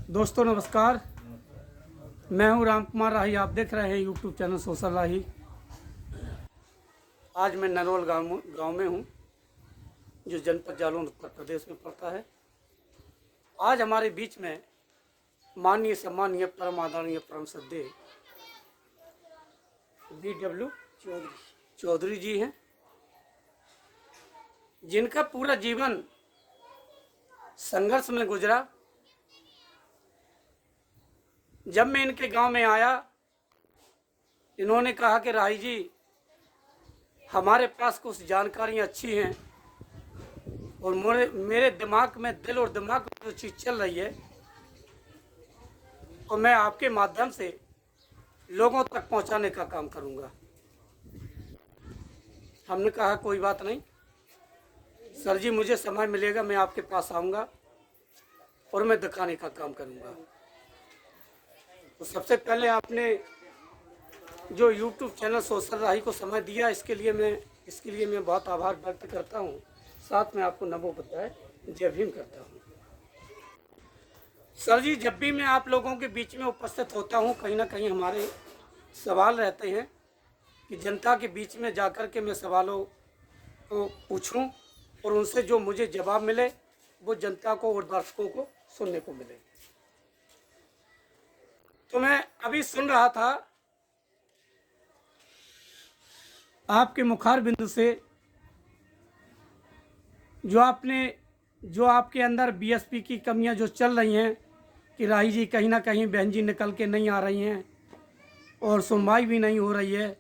दोस्तों नमस्कार, मैं हूं राम कुमार राही। आप देख रहे हैं यूट्यूब चैनल सोशल राही। आज मैं नरोल गांव में हूं, जो जनपद जालौन उत्तर प्रदेश में पड़ता है। आज हमारे बीच में माननीय सम्मानीय परम आदरणीय परम श्रद्धेय BW चौधरी जी हैं, जिनका पूरा जीवन संघर्ष में गुजरा। जब मैं इनके गांव में आया, इन्होंने कहा कि राही जी, हमारे पास कुछ जानकारियां अच्छी हैं और मेरे दिमाग में, दिल और दिमाग में जो चीज़ चल रही है, और मैं आपके माध्यम से लोगों तक पहुंचाने का काम करूंगा। हमने कहा कोई बात नहीं सर जी, मुझे समय मिलेगा, मैं आपके पास आऊंगा और मैं दिखाने का काम करूंगा। तो सबसे पहले आपने जो YouTube चैनल सोशल राही को समय दिया, इसके लिए मैं बहुत आभार व्यक्त करता हूं। साथ में आपको नमो बुद्धाय जय भीम करता हूं। सर जी, जब भी मैं आप लोगों के बीच में उपस्थित होता हूं, कहीं ना कहीं हमारे सवाल रहते हैं कि जनता के बीच में जाकर के मैं सवालों को पूछूं और उनसे जो मुझे जवाब मिले वो जनता को और दर्शकों को सुनने को मिले। तो मैं अभी सुन रहा था आपके मुखार बिंदु से, जो आपके अंदर BSP की कमियां जो चल रही हैं कि राही जी कहीं ना कहीं बहन जी निकल के नहीं आ रही हैं और सुनवाई भी नहीं हो रही है।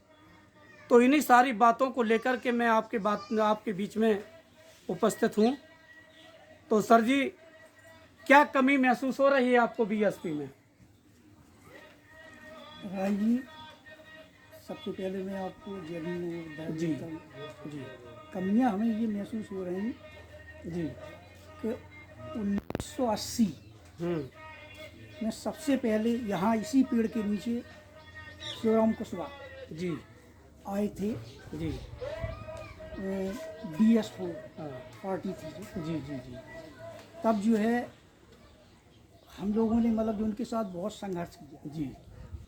तो इन्हीं सारी बातों को लेकर के मैं आपके बीच में उपस्थित हूं। तो सर जी, क्या कमी महसूस हो रही है आपको BSP में? राही जी, सबसे पहले मैं आपको जय भीम जी जी। कमियां हमें ये महसूस हो रही जी कि 1980 में सबसे पहले यहाँ इसी पेड़ के नीचे शिवराम कुशवाहा जी आए थे। जी DS4 हाँ पार्टी थी जो। जी जी जी तब जो है हम लोगों ने मतलब जो उनके साथ बहुत संघर्ष किया जी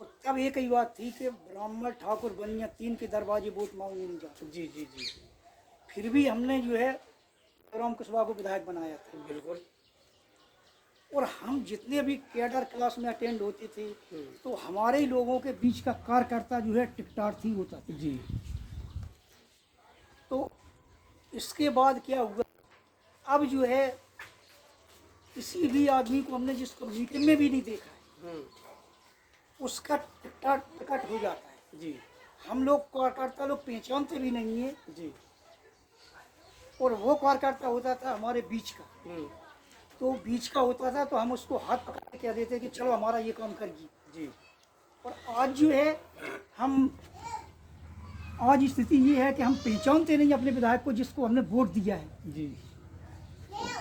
और तब एक ही बात थी कि ब्राह्मण ठाकुर बनिया 3 के दरवाजे वोट मांगने नहीं जाते। जी जी जी फिर भी हमने जो है शिवराम कुशवाहा को विधायक बनाया था। बिल्कुल। और हम जितने भी कैडर क्लास में अटेंड होते थे तो हमारे ही लोगों के बीच का कार्यकर्ता जो है टिकटार्थी होता था जी। तो इसके बाद क्या हुआ, अब जो है किसी भी आदमी को हमने जिसको मीटिंग में भी नहीं देखा है उसका टिकट हो जाता है। जी हम लोग कार्यकर्ता लोग पहचानते भी नहीं है जी और वो कार्यकर्ता होता था हमारे बीच का। तो बीच का होता था तो हम उसको हाथ पकड़ के कह देते कि चलो हमारा ये काम करिए जी। और आज जो है आज स्थिति ये है कि हम पहचानते नहीं अपने विधायक को जिसको हमने वोट दिया है। जी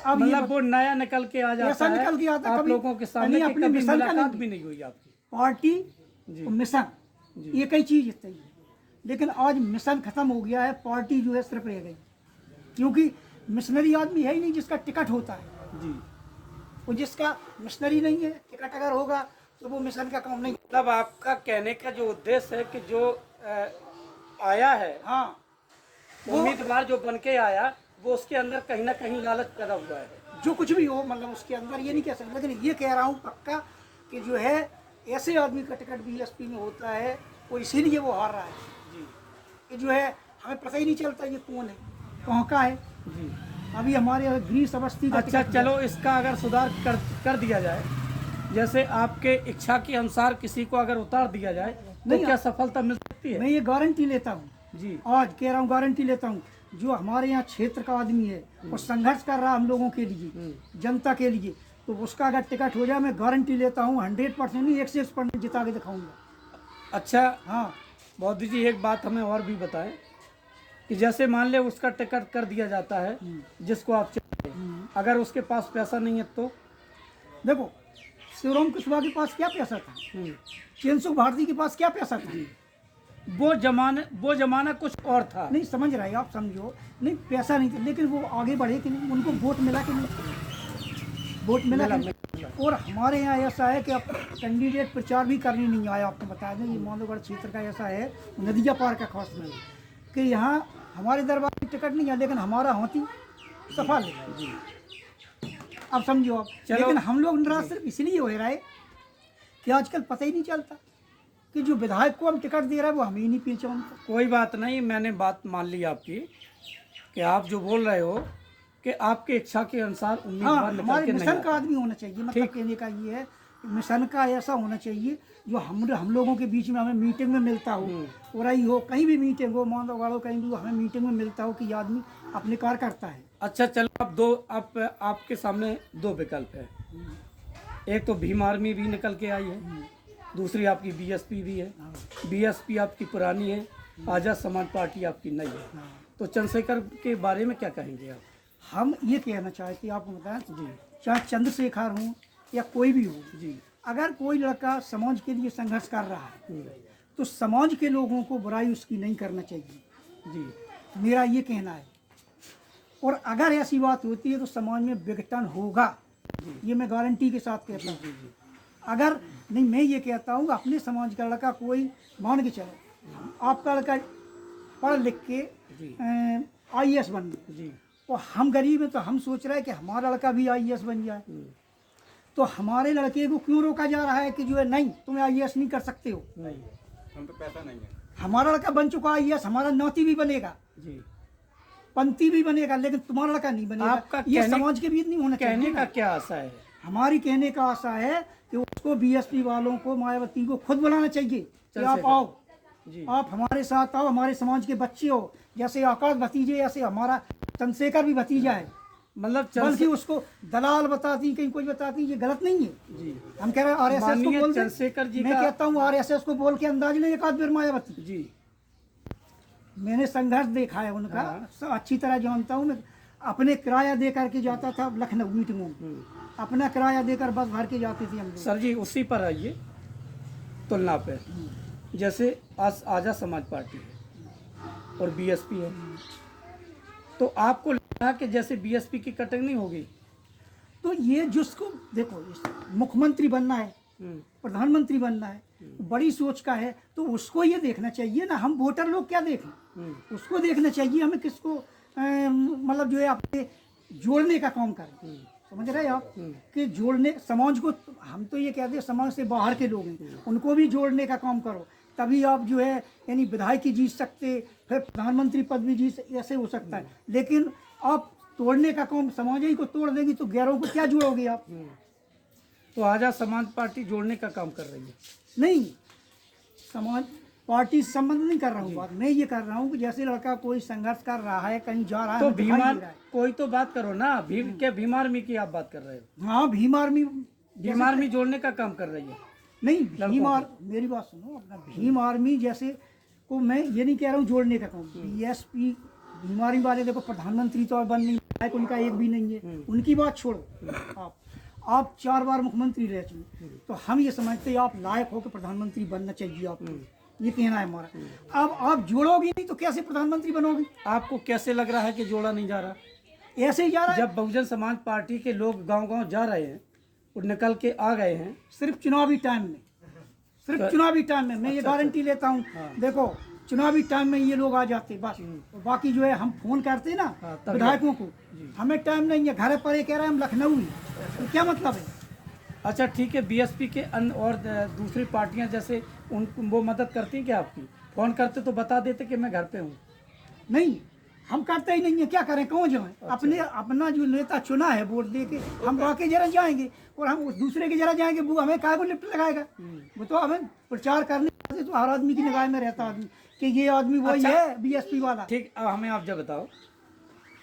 अब ये मतलब वो नया निकल के आ जाता ऐसा है, निकल के आता आप कभी लोगों के सामने अपने कभी मिशन का मुलाकात नहीं। भी नहीं हुई आपकी। पार्टी जी और मिशन जी एक ही चीज है, लेकिन आज मिशन खत्म हो गया है, पार्टी जो है सिर्फ रह गई। क्योंकि मिशनरी आदमी है ही नहीं जिसका टिकट होता है। जी। और जिसका मिशनरी नहीं है, टिकट अगर होगा तो वो मिशन का काम नहीं। मतलब आपका कहने का जो उद्देश्य है कि जो आया है, हाँ, उम्मीदवार जो बन के आया, वो उसके अंदर कहीं ना कहीं लालच पैदा हुआ है। जो कुछ भी हो, मतलब उसके अंदर ये नहीं कह सकता, लेकिन ये कह रहा हूँ पक्का कि जो है ऐसे आदमी का टिकट BSP में होता है और इसीलिए वो हार रहा है। जी कि जो है हमें पता ही नहीं चलता ये कौन है, कहाँ का है। जी। अभी हमारे ग्रीस अवस्थी का अच्छा, टिकट चलो इसका अगर सुधार कर दिया जाए, जैसे आपके इच्छा के अनुसार किसी को अगर उतार दिया जाए तो नहीं, क्या सफलता मिल सकती है? मैं ये गारंटी लेता हूँ, जी आज कह रहा हूँ गारंटी लेता हूँ, जो हमारे यहाँ क्षेत्र का आदमी है और संघर्ष कर रहा है हम लोगों के लिए, जनता के लिए, तो उसका अगर टिकट हो जाए, मैं गारंटी लेता हूँ 100% नहीं 101% जिता के दिखाऊंगा। अच्छा हाँ, बौद्ध जी, एक बात हमें और भी बताएं कि जैसे मान ले उसका टिकट कर दिया जाता है जिसको आप चाहते हैं, अगर उसके पास पैसा नहीं है तो? देखो शिवराम कुशवाहा के पास क्या पैसा था, चेंसुख भारती के पास क्या पैसा था, वो जमाना कुछ और था। नहीं समझ रहे आप, समझो नहीं पैसा नहीं था, लेकिन वो आगे बढ़े कि नहीं, उनको वोट मिला कि नहीं, वोट मिला कि नहीं? और हमारे यहाँ ऐसा है कि अब कैंडिडेट प्रचार भी करने नहीं आया। आपको बता दें, ये माधोगढ़ क्षेत्र का ऐसा है, नदिया पार का खास में, कि यहाँ हमारे दरबार की टिकट नहीं है, लेकिन हमारा हाथी सफल है। अब समझो आप, लेकिन हम लोग नाराज सिर्फ इसलिए हो रहा है कि आजकल पता ही नहीं चलता कि जो विधायक को हम टिकट दे रहा है वो हमें ही नहीं पहचानता। कोई बात नहीं, मैंने बात मान ली आपकी कि आप जो बोल रहे हो कि आपके इच्छा के अनुसार हाँ, उम्मीदवार निकल हमारे के नहीं मिशन का आते। आदमी होना चाहिए। मतलब कहने का ये है, मिशन का ऐसा होना चाहिए जो हम लोगों के बीच में हमें मीटिंग में मिलता हो, और ही हो कहीं भी मीटिंग हो, मान लो वालों कहीं भी हमें मीटिंग में मिलता हो कि ये आदमी अपने कार्य करता है। अच्छा चलो, अब आपके सामने दो विकल्प है। एक तो भीम आर्मी भी निकल के आई है, दूसरी आपकी बीएसपी भी है। बीएसपी आपकी पुरानी है, आज़ाद समाज पार्टी आपकी नई है। तो चंद्रशेखर के बारे में क्या कहेंगे आप? हम ये कहना चाहते हैं, आपको बताएं जी, चाहे चंद्रशेखर हो या कोई भी हो जी, अगर कोई लड़का समाज के लिए संघर्ष कर रहा है तो समाज के लोगों को बुराई उसकी नहीं करना चाहिए जी, मेरा ये कहना है। और अगर ऐसी बात होती है तो समाज में विघटन होगा, ये मैं गारंटी के साथ कहता हूँ। अगर नहीं, मैं ये कहता हूँ अपने समाज का लड़का कोई, मान के चलो आपका लड़का पढ़ लिख के IAS बन गया जी, और हम गरीब हैं तो हम सोच रहे हैं कि हमारा लड़का भी IAS बन जाए, तो हमारे लड़के को क्यों रोका जा रहा है कि जो है नहीं तुम्हें IAS नहीं कर सकते हो? नहीं, हम तो पैसा नहीं है। हमारा लड़का बन चुका IAS, हमारा नाती भी बनेगा जी, पंथी भी बनेगा, लेकिन तुम्हारा लड़का नहीं बनेगा। आपका ये कहने- समाज के बीच नहीं होना चाहिए कहने का ना। क्या आशा है? हमारी कहने का आशा है कि उसको BSP वालों को, मायावती को खुद बुलाना चाहिए कि आप आओ जी, आप हमारे साथ आओ, हमारे समाज के बच्चे हो, जैसे आकाश भतीजे, ऐसे हमारा चंद्रशेखर भी भतीजा है। मतलब बल्कि उसको दलाल बताती, कहीं कोई बताती, ये गलत नहीं है जी, हम कह रहे हैं RSS को माननीय बोल दे। चंद्रशेखर जी मैं का- कहता हूँ RSS को बोल के अंदाज नहीं, एक आध बार मायावती, जी, मैंने संघर्ष देखा है उनका, अच्छी तरह जानता हूँ मैं। अपने किराया दे करके जाता था लखनऊ मीटिंगों में, अपना किराया देकर बस भर के जाते थे हम लोग। सर जी उसी पर आइए तुलना पे, जैसे आज आज़ाद समाज पार्टी है और BSP है, तो आपको लगा कि जैसे BSP की कटिंग नहीं होगी? तो ये जिसको देखो, मुख्यमंत्री बनना है, प्रधानमंत्री बनना है, बड़ी सोच का है, तो उसको ये देखना चाहिए ना, हम वोटर लोग क्या देखें, उसको देखना चाहिए हमें किसको मतलब जो है अपने जोड़ने का काम करें। समझ रहे हैं आप कि जोड़ने समाज को, हम तो ये कहते हैं समाज से बाहर के लोग हैं, उनको भी जोड़ने का काम करो, तभी आप जो है यानी विधायक की जीत सकते, फिर प्रधानमंत्री पद भी जीत, ऐसे हो सकता है। लेकिन आप तोड़ने का काम, समाज ही को तोड़ देगी तो गैरों को क्या जोड़ोगे आप? तो आज़ाद समाज पार्टी जोड़ने का काम कर रही है? नहीं, समाज पार्टी से संबंध नहीं कर रहा हूँ बात, मैं ये कर रहा हूँ कि जैसे लड़का कोई संघर्ष कर रहा है, कहीं जा रहा है, तो हमें दिखाई भीम दे रहा है। कोई तो बात करो ना, भीम आर्मी की आप बात कर रहे हो? हाँ, भीम आर्मी, भीम आर्मी जोड़ने का काम कर रही है? नहीं मेरी बात सुनो, अपना भीम आर्मी जैसे को मैं ये नहीं कह रहा हूँ जोड़ने का काम। BSP भीम आर्मी वाले देखो, प्रधानमंत्री तो बन नहीं है, उनका एक भी नहीं है, उनकी बात छोड़ो। आप 4 बार मुख्यमंत्री रह चुके, तो हम ये समझते हैं आप लायक हो कि प्रधानमंत्री बनना चाहिए आपको, ये कहना है हमारा। अब आप जोड़ोगे नहीं तो कैसे प्रधानमंत्री बनोगे? आपको कैसे लग रहा है कि जोड़ा नहीं जा रहा? ऐसे ही जा रहा है। जब बहुजन समाज पार्टी के लोग गांव-गांव जा रहे हैं और निकल के आ गए हैं, सिर्फ चुनावी टाइम में, सिर्फ चुनावी टाइम में, मैं ये गारंटी लेता हूँ। देखो चुनावी टाइम में ये लोग आ जाते बस, और बाकी जो है हम फोन करते ना विधायकों को, हमें टाइम नहीं है, घर पर ये कह रहे हैं हम लखनऊ ही, तो क्या मतलब है? अच्छा ठीक है, BSP के अन्य और दूसरी पार्टियां जैसे उन वो मदद करती हैं क्या आपकी? फोन करते तो बता देते कि मैं घर पे हूँ। नहीं, हम करते ही नहीं है, क्या करें, कौन जाए? अपने अपना जो नेता चुना है वोट दे के, हम बाकी जरा जाएंगे और हम उस दूसरे के जरा जाएंगे, वो हमें काय को लिफ्ट लगाएगा? वो तो हमें प्रचार करने से तो हर आदमी की निगाह में रहता आदमी कि ये आदमी वही है BSP वाला। ठीक, अब हमें आप जब बताओ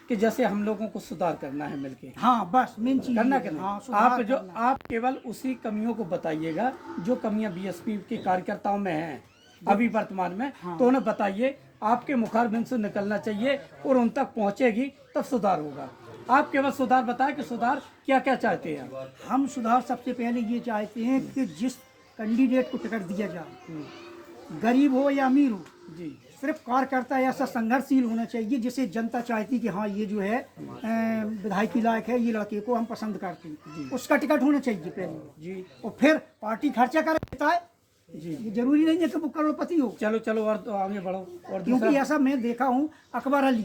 कि जैसे हम लोगों को सुधार करना है मिलके, हाँ बस मेन चीज करना ये कि है। नहीं? हाँ, सुधार आप जो करना। आप केवल उसी कमियों को बताइएगा जो कमियां BSP के कार्यकर्ताओं में हैं अभी वर्तमान में, तो उन्हें बताइए, आपके मुखारबिंद से निकलना चाहिए और उन तक पहुंचेगी तब सुधार होगा। आप केवल सुधार बताएं कि सुधार क्या क्या चाहते हैं आप? हम सुधार सबसे पहले ये चाहते हैं कि जिस कैंडिडेट को टिकट दिया जाए, गरीब हो या अमीर हो, जी, सिर्फ कार्यकर्ता ऐसा संघर्षशील होना चाहिए जिसे जनता चाहती कि हाँ ये जो है विधायक की लायक है, ये लड़के को हम पसंद करते हैं, उसका टिकट होना चाहिए पहले जी। और फिर पार्टी खर्चा कर देता है जी। ये जरूरी नहीं है कि वो करोड़पति हो। चलो चलो और तो आगे बढ़ो। और क्योंकि दूसरा ऐसा मैं देखा हूँ अकबर अली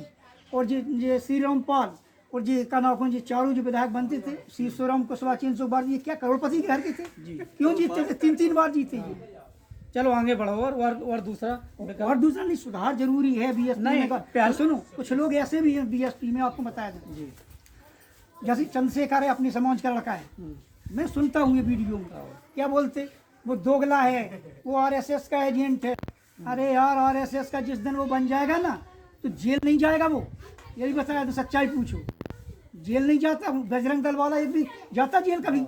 और जे श्री रामपाल और जे का नाम जी चारों जो विधायक बनते थे, श्री शिवराम कुशवाहा 300 बार, ये क्या करोड़पति के घर के थे? क्यों जीतते थे? 3-3 बार जीते ये। चलो आगे बढ़ो। और दूसरा और दूसरा नहीं, सुधार जरूरी है बीएसपी नहीं, में। पहले सुनो, कुछ लोग ऐसे भी हैं बीएसपी में, आपको बताया था जी। जैसे चंद्रशेखर है, अपनी समाज का लड़का है, मैं सुनता हूँ ये वीडियो में, क्या बोलते वो दोगला है, वो आरएसएस का एजेंट है। अरे यार, आरएसएस का जिस दिन वो बन जाएगा ना तो जेल नहीं जाएगा वो, यही बताया तो सच्चाई पूछो, जेल नहीं जाता। बजरंग दल वाला एक भी जाता जेल कभी?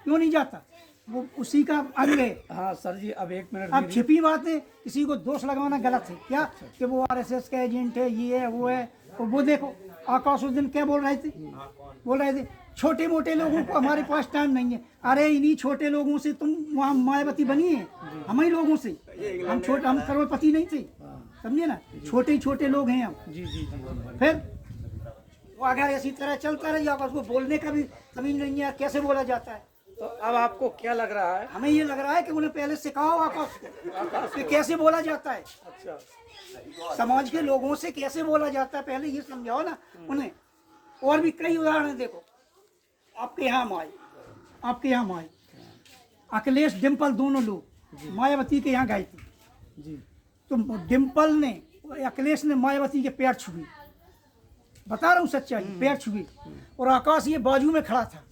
क्यों नहीं जाता? वो उसी का अंग है। हाँ सर जी, अब 1 मिनट अब छिपी बातें, किसी को दोष लगाना गलत है क्या कि वो आरएसएस का एजेंट है, ये है वो है। और वो देखो आकाश उस दिन क्या बोल रहे थे छोटे मोटे लोगों को हमारे पास टाइम नहीं है। अरे इन्हीं छोटे लोगों से तुम वहाँ मायावती बनी है, हम ही लोगों से। हम करोड़पति नहीं थे, समझे ना, छोटे छोटे लोग हैं हम। जी जी जी। फिर वो अगर इसी तरह चलता रहे, आपस को बोलने का भी समझ नहीं है कैसे बोला जाता है। तो अब आपको क्या लग रहा है? हमें ये लग रहा है कि उन्हें पहले सिखाओ आकाश को कि कैसे बोला जाता है, अच्छा, समाज के लोगों से कैसे बोला जाता है, पहले ये समझाओ ना उन्हें। और भी कई उदाहरण देखो, आपके यहाँ माए अखिलेश डिम्पल दोनों लोग मायावती के यहाँ गए थे जी। तो डिम्पल ने, अखिलेश ने मायावती के पैर छुए, बता रहा हूँ सच्चाई, पैर छुए। और आकाश ये बाजू में खड़ा था।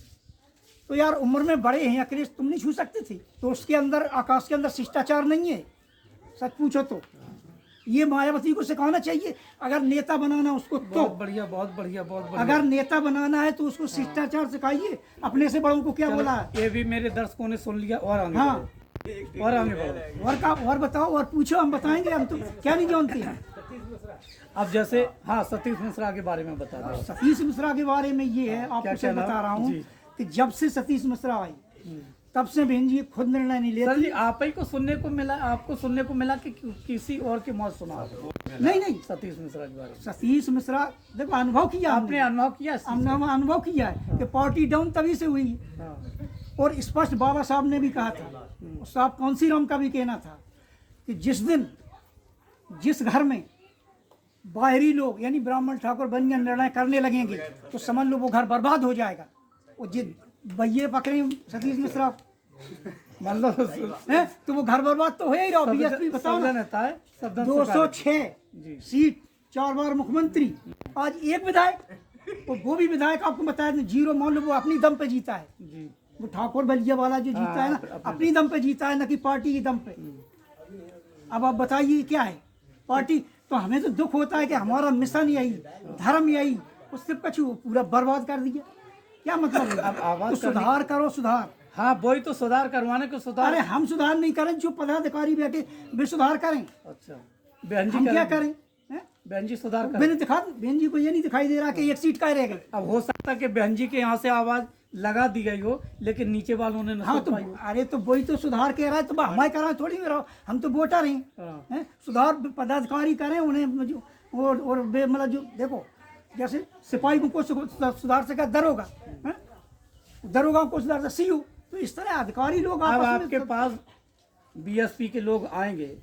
तो यार उम्र में बड़े हैं अखिलेश, तुम नहीं छू सकते थे? तो उसके अंदर, आकाश के अंदर शिष्टाचार नहीं है, सच पूछो तो। ये मायावती को सिखाना चाहिए अगर नेता बनाना उसको तो। बहुत बढ़िया, बहुत बढ़िया, बहुत बढ़िया। अगर नेता बनाना है तो उसको शिष्टाचार सिखाइए। अपने से बड़ों को क्या बोला है? ये भी मेरे दर्शकों ने सुन लिया। और आगे हाँ, बढ़ो। और आगे बढ़ो। और बताओ, और पूछो, हम बताएंगे। हम तो क्या नहीं जानते हैं। अब जैसे हाँ, सतीश मिश्रा के बारे में बता दो। सतीश मिश्रा के बारे में ये है, आपको से कहना? बता रहा हूँ जी। कि जब से सतीश मिश्रा आई तब से बहन जी खुद निर्णय नहीं सर लेती। जी, आप ही को सुनने को मिला, आपको सुनने को मिला कि किसी और की मौत सुना? नहीं, सतीश मिश्रा के बारे में सतीश मिश्रा देखो, अनुभव किया आपने अनुभव किया इस चीज़ का? अनुभव किया है कि पार्टी डाउन तभी से हुई। हाँ। और स्पष्ट बाबा साहब ने भी कहा था, साहब कांसीराम का भी कहना था कि जिस दिन जिस घर में बाहरी लोग यानी ब्राह्मण ठाकुर बन निर्णय करने लगेंगे तो समझ लो वो घर बर्बाद हो जाएगा। वो जिन बइये पकड़े सतीश मिश्रा मतलब है तो वो घर बर्बाद तो हो ही रहा। बीएसपी बताओ ना, नेता है, 206 सीट, 4 बार मुख्यमंत्री, आज एक विधायक, और वो भी विधायक आपको बताया जीरो, मान लो वो अपनी दम पे जीता है। जी। वो ठाकुर बलिया वाला जो जीता है ना, अपनी दम पे जीता है, न कि पार्टी की दम पे। अब आप बताइए क्या है पार्टी? तो हमें तो दुख होता है कि हमारा मिशन यही, धर्म यही, उससे कुछ पूरा बर्बाद कर दिया। क्या मतलब है? अब आवाज तो सुधार करो, सुधार। हाँ, वही तो सुधार करवाने को सुधार। अरे हम सुधार नहीं करें, जो पदाधिकारी बैठे वे सुधार करें। अच्छा, बहन जी हम क्या करें? बहन जी सुधार करें। मैंने दिखा, बहन जी को ये नहीं दिखाई दे रहा कि एक सीट का रह गई। अब हो सकता है कि बहन जी के यहाँ से आवाज लगा दी गई हो, लेकिन नीचे वालों ने हाँ तो अरे तो वही तो सुधार कह रहा है, तो हमारे करा थोड़ी मेरा, हम तो वोटर हैं। सुधार पदाधिकारी करें उन्हें, और मतलब जो देखो, जैसे सिपाही को सुधार सका दरोगा, दरोगा को सुधार सीओ, तो इस तरह अधिकारी लोग अब आपके पास बीएसपी के लोग आएंगे,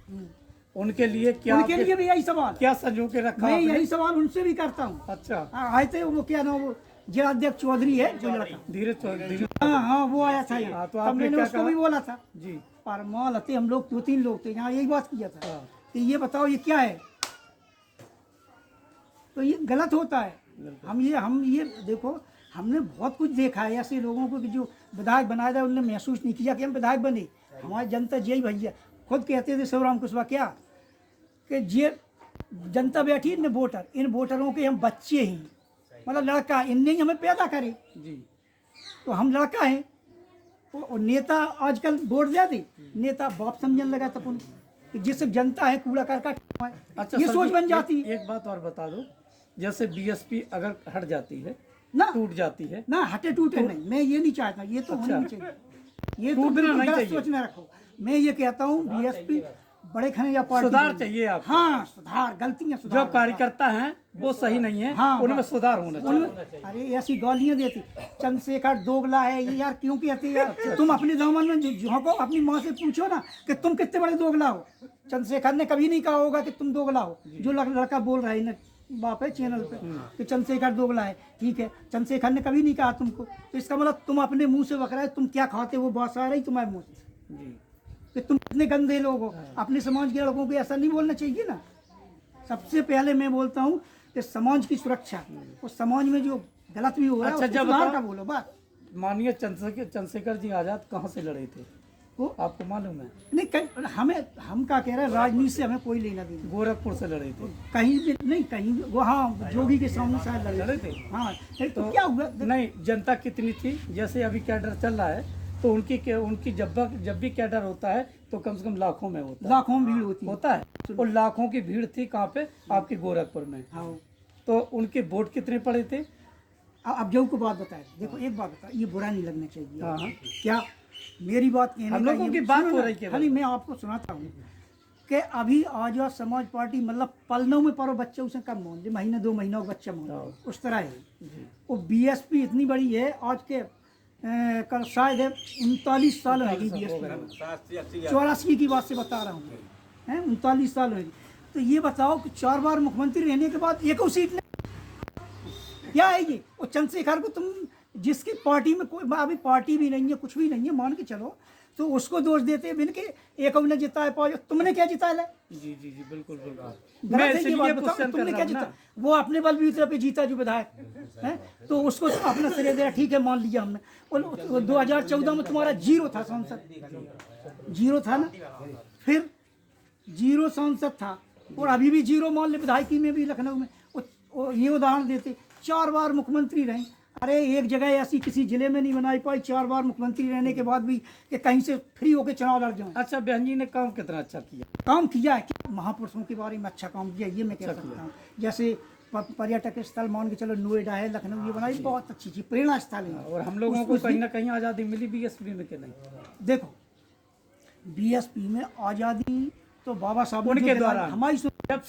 उनके लिए क्या, उनके लिए भी यही सवाल क्या संजो के रखा? मैं यही सवाल उनसे भी करता हूँ। अच्छा, आए थे वो, क्या नाम, वो जिलाध्यक्ष चौधरी है जो लड़का, धीरे। हाँ वो आया था यहाँ। हाँ, तो तब आपने मैंने क्या उसको कहा? भी बोला था जी। पर माल आते हम लोग 2-3 लोग थे यहाँ, यही बात किया था कि ये बताओ ये क्या है। तो ये गलत होता है। हम ये देखो, हमने बहुत कुछ देखा है ऐसे लोगों को कि जो विधायक बनाया था उन्होंने महसूस नहीं किया कि हम विधायक बने। हमारी जनता यही भैया खुद कहते थे शिवराम कुशवाहा क्या कि ये जनता बैठी इन वोटर, इन वोटरों के हम बच्चे हैं, मतलब लड़का, इनने ही हमें पैदा करे जी। तो हम लड़का हैं। और नेता आजकल वोट दे, नेता बाप समझने लगा था कि जिस जनता है कूड़ा करकट, अच्छा, ये सोच बन जाती है। एक बात और बता दो, जैसे बीएसपी अगर हट जाती है ना, टूट जाती है ना, हटे टूटे नहीं, मैं ये नहीं चाहता, ये तो होना नहीं चाहिए, ये तो टूटना नहीं गलत चाहिए। सोच न रखो। मैं ये कहता हूँ बीएसपी बड़े खने या पार्टी सुधार बने। चाहिए आपको। हाँ, सुधार, गलतियां जो सुधार। कार्यकर्ता हैं वो सही नहीं है, हाँ, उनमें बस। सुधार होना चाहिए। उनमें अरे ऐसी गालियां देती, चंद्रशेखर दोगला है ये, यार क्यों कहते यार? तुम अपने दामन में झोंको, अपनी माँ से पूछो ना कि तुम कितने बड़े दोगला हो। चंद्रशेखर ने कभी नहीं कहा होगा कि तुम दोगला हो। जो लड़का बोल रहा है ना, बाप है चैनल पे कि चंद्रशेखर दोगला है, ठीक है, चंद्रशेखर ने कभी नहीं कहा तुमको, तो इसका मतलब तुम अपने मुंह से बक रहे हो, तुम क्या खाते हो वो बात आ रही तुम्हारे मुंह से जी। कि तुम कितने गंदे लोग हो। अपने समाज के लड़कों को ऐसा नहीं बोलना चाहिए ना। सबसे पहले मैं बोलता हूँ कि समाज की सुरक्षा, और समाज में जो गलत भी हो रहा है अच्छा, उसको जब सुधार बताओ। का बोलो बात। माननीय चंद्रशेखर जी आजाद कहाँ से लड़े थे, वो आपको मालूम है? नहीं, हम क्या कह रहे हैं, राजनीति से हमें कोई लेना देना गोरखपुर से लड़े थे। कहीं भी नहीं, कहीं भी वो, हाँ, जोगी के सामने शायद लड़े लड़े थे। हाँ, तो क्या हुआ? नहीं, जनता कितनी थी? जैसे अभी कैडर चल रहा है तो उनकी जब भी कैडर होता है तो कम से कम लाखों में होता लाखों में भीड़ होती है। होता है, और लाखों की भीड़ थी कहाँ पे? आपके गोरखपुर में। हाँ, तो उनके वोट कितने पड़े थे? अब जो को बात बताए, देखो एक बात बता, ये बुरा नहीं लगना चाहिए। हाँ, हाँ। क्या मेरी बात कहने हम का लोगों ये- की बात सुनो हो ना, रही है। खाली मैं आपको सुनाता हूँ कि अभी आजाद समाज पार्टी मतलब पलनों में परो बच्चे उसे कम मोहन दे, महीने 2 महीनों का बच्चा मोहन उस तरह है। वो बीएसपी इतनी बड़ी है आज के कल शायद है 39 साल हो गई बीएसपी, 84 की बात से बता रहा हूँ, 39 साल हो गई। तो ये बताओ कि 4 बार मुख्यमंत्री रहने के बाद एक सीट नहीं, क्या है ये? और चंद्रशेखर को तुम जिसकी पार्टी में कोई अभी पार्टी भी नहीं है, कुछ भी नहीं है, मान के चलो, तो उसको दोष देते हैं बिन के एक ने जिताया पाओ, तुमने क्या जिताया? जी जी जी, बिल्कुल बिल्कुल। गलत है ये इसलिए बात, बताओ क्वेश्चन कर तुमने रहा क्या हूं ना। जीता? वो अपने बलबूते पे जीता जो विधायक है, तो उसको अपना श्रेय दिया, ठीक है मान लिया हमने। और 2014 में तुम्हारा 0 था सांसद, 0 था ना, फिर 0 सांसद था, और अभी भी 0 मान ले विधायकी में भी लखनऊ में। ये उदाहरण देते, 4 बार मुख्यमंत्री रहे। अरे एक जगह ऐसी किसी जिले में नहीं बनाई पाई 4 बार मुख्यमंत्री रहने के बाद भी कि कहीं से फ्री होकर चुनाव लड़ जाऊं। अच्छा, बहन जी ने काम कितना अच्छा किया? काम किया है कि महापुरुषों के बारे में अच्छा काम किया, ये मैं कह सकता हूँ। जैसे पर्यटक स्थल मान के चलो नोएडा है, लखनऊ, ये बनाई बहुत अच्छी चीज, प्रेरणा स्थल है। और हम लोगों को कहीं ना कहीं आज़ादी मिली बीएसपी में कि नहीं? देखो बीएसपी में आज़ादी तो बाबा साहब ने उनके जो दिलाई, द्वारा हमारी जब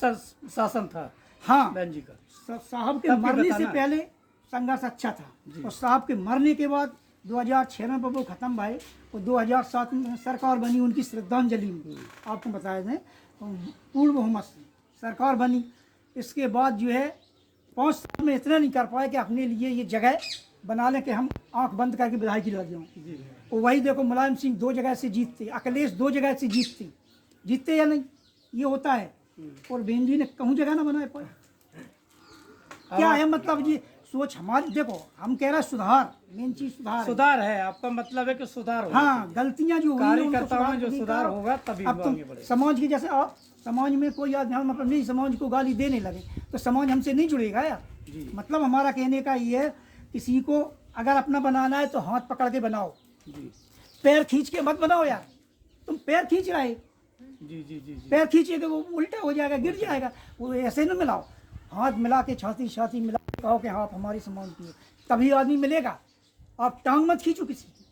शासन था हाँ, बहन जी का, साहब के तब भी मरने से बताना। पहले संघर्ष अच्छा था, और साहब के मरने के बाद 2006 में वो खत्म भाई, और 2007 में सरकार बनी, उनकी श्रद्धांजलि में आपको बताया दें, पूर्ण बहुमत से सरकार बनी। इसके बाद जो है 5 साल में इतना नहीं कर पाए कि अपने लिए ये जगह बना लें कि हम आंख बंद करके विधायकी लग जाऊँ। और वही देखो मुलायम सिंह 2 जगह से जीतते, अखिलेश 2 जगह से जीतते या नहीं, ये होता है। और बहन जी ने कहूँ जगह ना बनाए पाए, क्या है मतलब ये सोच हमारी। देखो हम कह रहे हैं सुधार, मेन चीज सुधार है। सुधार है, आपका मतलब है कि सुधार हो। हाँ, गलतियां जो हुई हैं, उनको कार्यकर्ताओं में जो करने सुधार का। होगा तभी अब आगे तुम बढ़ेगा। समाज की जैसे आप समाज में कोई आदमी हम मतलब नहीं समाज को गाली देने लगे तो समाज हमसे नहीं जुड़ेगा यार। मतलब हमारा कहने का ये है, किसी को अगर अपना बनाना है तो हाथ पकड़ के बनाओ, पैर खींच के मत बनाओ यार। तुम पैर खींच रहे, जी जी जी जी। पैर खींचिएगा वो उल्टा हो जाएगा, गिर जाएगा। वो ऐसे न मिलाओ, हाथ मिला के छाती मिला के कहो कि हाथ हमारी समाज की है, तभी आदमी मिलेगा। आप टांग मत खींचो किसी की,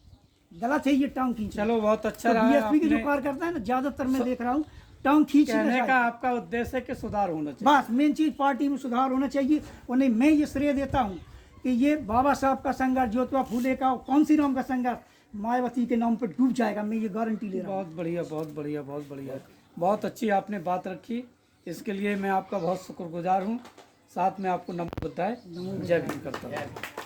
गलत है ये टांग खींचना। चलो बहुत अच्छा तो रहा बीएसपी के जो आपने। कार्यकर्ता है ना, ज्यादातर मैं देख रहा हूँ टांग खींचने कहने का का आपका उद्देश्य है कि सुधार होना चाहिए। बस मेन चीज पार्टी में सुधार होना चाहिए। उन्हें मैं ये श्रेय देता हूँ कि ये बाबा साहब का संघर्ष, ज्योतिबा फूले का, कौन सी नाम का संघर्ष, मायावती के नाम पर डूब जाएगा, मैं ये गारंटी ले रहा हूँ। बहुत बढ़िया, बहुत बढ़िया, बहुत बढ़िया, बहुत अच्छी आपने बात रखी। इसके लिए मैं आपका बहुत शुक्रगुजार हूँ। साथ में आपको नमो बुद्धाय, जय भीम करता हूँ।